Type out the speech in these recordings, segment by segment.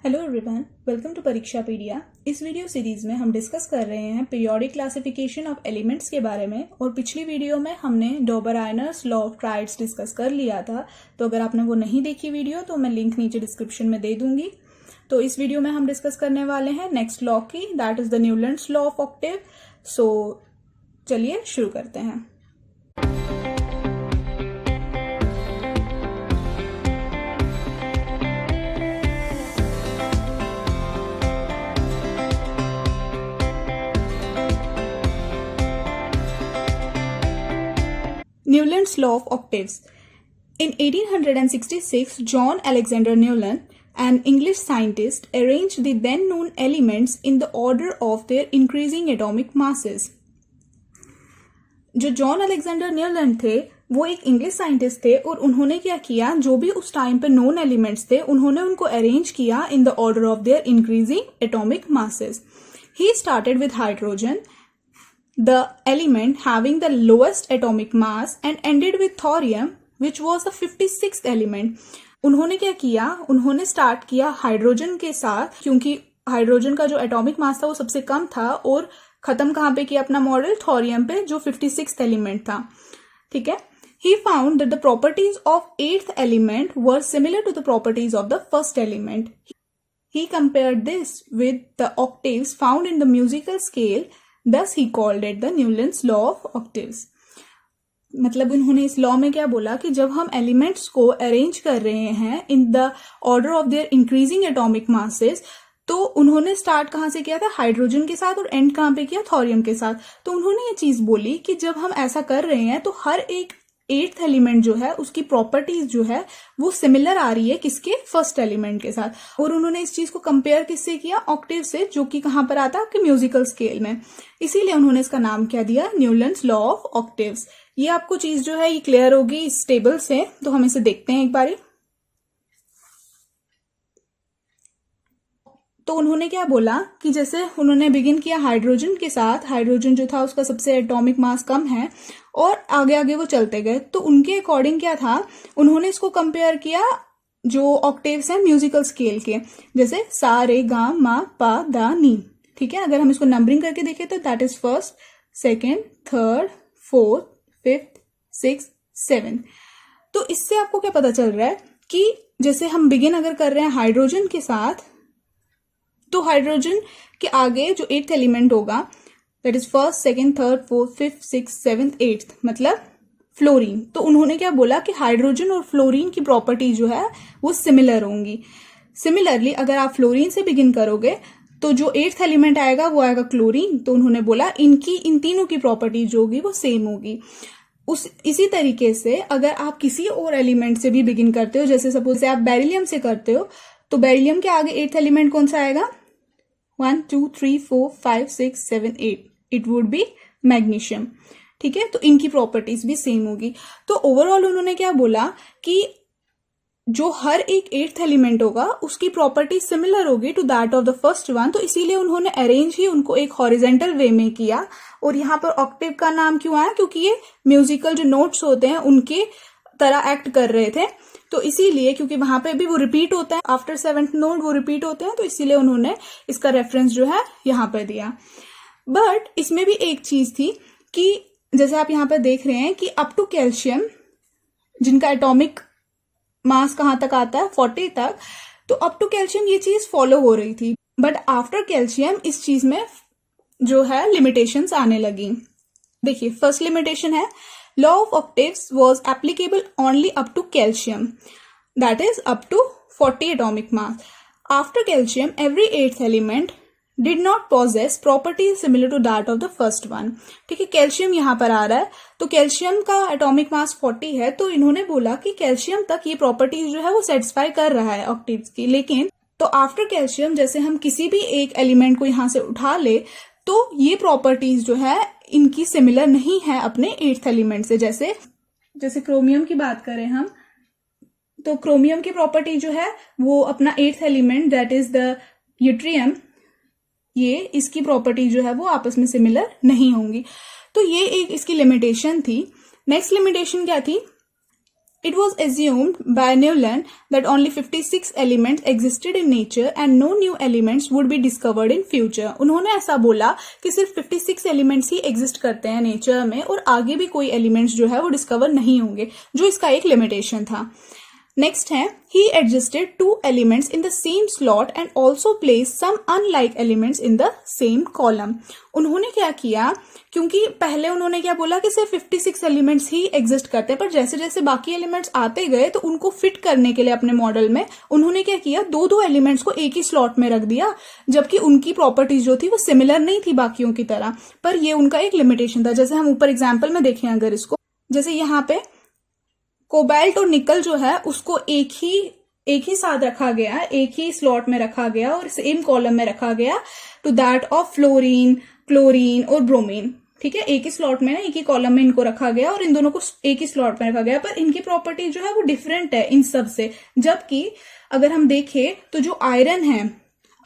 Hello everyone, welcome to परीक्षापीडिया। इस video series में हम डिस्कस कर रहे हैं पीरियोडिक क्लासिफिकेशन ऑफ एलिमेंट्स के बारे में। और पिछली वीडियो में हमने डॉबर-आयनर्स लॉ ऑफ ट्राइड्स डिस्कस कर लिया था। तो अगर आपने वो नहीं देखी वीडियो तो मैं लिंक नीचे डिस्क्रिप्शन में दे दूंगी। तो इस वीडियो में हम डिस्कस करने वाले हैं नेक्स्ट लॉ की, that is the Newlands law of octave. So चलिए शुरू करते हैं। Newland's law of octaves. In 1866, John Alexander Newland, an English scientist, arranged the then known elements in the order of their increasing atomic masses. जो John Alexander Newland थे वो एक English scientist थे और उन्होंने क्या किया, जो भी उस टाइम पे नोन एलिमेंट्स थे उन्होंने उनको अरेंज किया in the order of their increasing atomic masses. He started with hydrogen, the element having the lowest atomic mass, and ended with thorium, which was the 56th element. उन्होंने क्या किया, उन्होंने start किया hydrogen के साथ, क्योंकि hydrogen का जो एटॉमिक मास था वो सबसे कम था, और खत्म कहाँ पे किया अपना मॉडल, थोरियम पे, जो 56th एलिमेंट था। ठीक है। He found that the properties of 8th element were similar to the properties of the first element. He compared this with the octaves found in the musical scale. Thus he called it the Newland's law of octaves. मतलब उन्होंने इस law में क्या बोला कि जब हम elements को अरेंज कर रहे हैं in the order of their increasing atomic masses, तो उन्होंने स्टार्ट कहाँ से किया था, हाइड्रोजन के साथ, और एंड कहाँ पे किया, थोरियम के साथ। तो उन्होंने ये चीज बोली कि जब हम ऐसा कर रहे हैं तो हर एक 8th एलिमेंट जो है उसकी प्रॉपर्टीज जो है वो सिमिलर आ रही है किसके, फर्स्ट एलिमेंट के साथ। और उन्होंने इस चीज को कंपेयर किससे किया, ऑक्टेव से, जो कि कहां पर आता है, आपके म्यूजिकल स्केल में। इसीलिए उन्होंने इसका नाम क्या दिया, न्यूलैंड्स लॉ ऑफ ऑक्टेव्स। ये आपको चीज जो है ये क्लियर होगी इस टेबल से, तो हम इसे देखते हैं एक बारी। तो उन्होंने क्या बोला कि जैसे उन्होंने बिगिन किया हाइड्रोजन के साथ, हाइड्रोजन जो था उसका सबसे एटॉमिक मास कम है, और आगे आगे वो चलते गए। तो उनके अकॉर्डिंग क्या था, उन्होंने इसको कंपेयर किया जो ऑक्टेव्स हैं म्यूजिकल स्केल के, जैसे सा रे गा मा पा दा नी। ठीक है। अगर हम इसको नंबरिंग करके देखें तो that is first, second, third, fourth, fifth, six, seven. तो इससे आपको क्या पता चल रहा है कि जैसे हम बिगिन अगर कर रहे हैं हाइड्रोजन के साथ, तो हाइड्रोजन के आगे जो 8th एलिमेंट होगा that is first, second, third, fourth, fifth, six, seventh, 8th, मतलब फ्लोरीन। तो उन्होंने क्या बोला कि हाइड्रोजन और फ्लोरीन की प्रॉपर्टी जो है वो सिमिलर होंगी। सिमिलरली अगर आप फ्लोरीन से बिगिन करोगे तो जो 8th एलिमेंट आएगा वो आएगा क्लोरीन। तो उन्होंने बोला इन तीनों की प्रॉपर्टी जो होगी वो सेम होगी। इसी तरीके से अगर आप किसी और एलिमेंट से भी बिगिन करते हो, जैसे सपोज से आप बेरिलियम से करते हो, तो बेरिलियम के आगे 8th एलिमेंट कौन सा आएगा, 1 2 3 4 5 6 7 8, इट वुड बी मैग्नीशियम। ठीक है। तो इनकी प्रॉपर्टीज भी सेम होगी। तो ओवरऑल उन्होंने क्या बोला कि जो हर एक 8th एलिमेंट होगा उसकी प्रॉपर्टी सिमिलर होगी to that of the first one. तो इसीलिए उन्होंने अरेंज ही उनको एक हॉरिजेंटल वे में किया। और यहाँ पर ऑक्टेव का नाम क्यों आया, क्योंकि ये म्यूजिकल जो नोट्स होते हैं उनके तरह एक्ट कर रहे थे। तो इसीलिए, क्योंकि वहां पे भी वो रिपीट होता है, आफ्टर 7th नोट वो रिपीट होते हैं, तो इसीलिए उन्होंने इसका रेफरेंस जो है यहाँ पर दिया। बट इसमें भी एक चीज थी कि जैसे आप यहाँ पर देख रहे हैं कि अप टू कैल्शियम, जिनका एटॉमिक मास कहाँ तक आता है, 40 तक, तो अप टू कैल्शियम ये चीज फॉलो हो रही थी। बट आफ्टर कैल्शियम इस चीज में जो है लिमिटेशंस आने लगी। देखिए, फर्स्ट लिमिटेशन है, law of octaves was applicable only up to calcium, that is up to 40 atomic mass. After calcium, every 8th element did not possess properties similar to that of the first one. ठीक है। Calcium यहाँ पर आ रहा है, तो calcium का atomic mass 40 है, तो इन्होंने बोला कि कैल्शियम तक ये प्रॉपर्टीज जो है वो सेटिस्फाई कर रहा है ऑक्टेव्स की। लेकिन तो आफ्टर कैल्शियम जैसे हम किसी भी एक एलिमेंट को यहाँ से उठा ले तो ये प्रॉपर्टीज जो है इनकी सिमिलर नहीं है अपने 8th एलिमेंट से। जैसे क्रोमियम की बात करें हम, तो क्रोमियम की प्रॉपर्टी जो है वो अपना 8th element that is the yttrium, ये इसकी प्रॉपर्टी जो है वो आपस में सिमिलर नहीं होंगी। तो ये एक इसकी लिमिटेशन थी। नेक्स्ट लिमिटेशन क्या थी, It was assumed by Newland that only 56 elements existed in nature and no new elements would be discovered in future. उन्होंने ऐसा बोला कि सिर्फ 56 एलिमेंट्स ही एग्जिस्ट करते हैं नेचर में और आगे भी कोई एलिमेंट्स जो है वो डिस्कवर नहीं होंगे, जो इसका एक लिमिटेशन था. नेक्स्ट है, he adjusted 2 elements in the same slot and also placed some unlike elements in the same column. उन्होंने क्या किया, क्योंकि पहले उन्होंने क्या बोला कि सिर्फ 56 एलिमेंट्स ही एग्जिस्ट करते हैं, पर जैसे जैसे बाकी एलिमेंट्स आते गए तो उनको फिट करने के लिए अपने मॉडल में उन्होंने क्या किया, दो एलिमेंट्स को एक ही स्लॉट में रख दिया, जबकि उनकी प्रॉपर्टीज जो थी वो सिमिलर नहीं थी बाकियों की तरह. पर ये उनका एक लिमिटेशन था. जैसे हम ऊपर एग्जाम्पल में देखें अगर इसको, जैसे यहाँ पे कोबाल्ट और निकल जो है उसको एक ही साथ रखा गया, एक ही स्लॉट में रखा गया और सेम कॉलम में रखा गया to that of fluorine, chlorine और ब्रोमीन. ठीक है, एक ही स्लॉट में ना, एक ही कॉलम में इनको रखा गया और इन दोनों को एक ही स्लॉट में रखा गया, पर इनकी प्रॉपर्टी जो है वो डिफरेंट है इन सब से. जबकि अगर हम देखें तो जो आयरन है,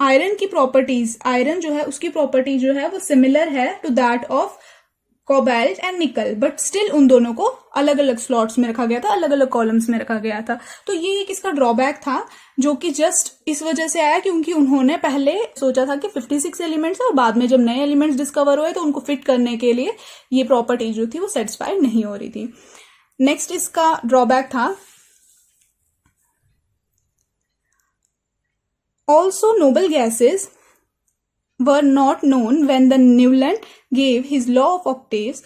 आयरन की प्रॉपर्टीज, आयरन जो है उसकी प्रॉपर्टी जो है वो सिमिलर है to that of cobalt and nickel, but still उन दोनों को अलग अलग स्लॉट्स में रखा गया था, अलग अलग कॉलम्स में रखा गया था. तो ये एक इसका ड्रॉबैक था, जो कि जस्ट इस वजह से आया क्योंकि उन्होंने पहले सोचा था कि 56 एलिमेंट्स है और बाद में जब नए एलिमेंट्स डिस्कवर हुए तो उनको फिट करने के लिए ये प्रॉपर्टी जो थी वो सेटिस्फाइड नहीं हो रही थी. नेक्स्ट इसका ड्रॉबैक था, also noble gases were not known when the Newland gave his law of octaves.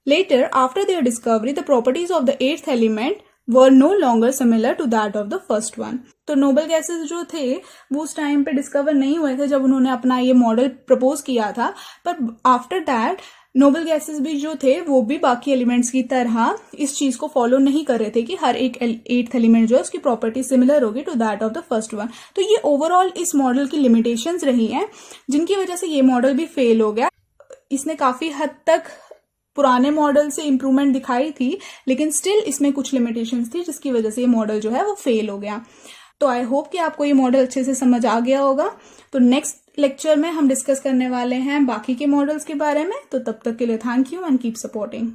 Later, after their discovery, the properties of the 8th element were no longer similar to that of the first one. तो noble gases जो थे वो उस time पे discover नहीं हुए थे जब उन्होंने अपना ये मॉडल प्रपोज किया था, पर आफ्टर दैट नोबल गैसेस भी जो थे वो भी बाकी एलिमेंट्स की तरह इस चीज को फॉलो नहीं कर रहे थे कि हर एक 8th एलिमेंट जो है उसकी प्रॉपर्टी सिमिलर होगी to that of the first one. तो ये ओवरऑल इस मॉडल की लिमिटेशंस रही हैं, जिनकी वजह से ये मॉडल भी फेल हो गया. इसने काफी हद तक पुराने मॉडल से इंप्रूवमेंट दिखाई थी, लेकिन स्टिल इसमें कुछ लिमिटेशंस थी जिसकी वजह से ये मॉडल जो है वो फेल हो गया. तो आई होप कि आपको ये मॉडल अच्छे से समझ आ गया होगा. तो नेक्स्ट लेक्चर में हम डिस्कस करने वाले हैं बाकी के मॉडल्स के बारे में. तो तब तक के लिए thank you and keep supporting.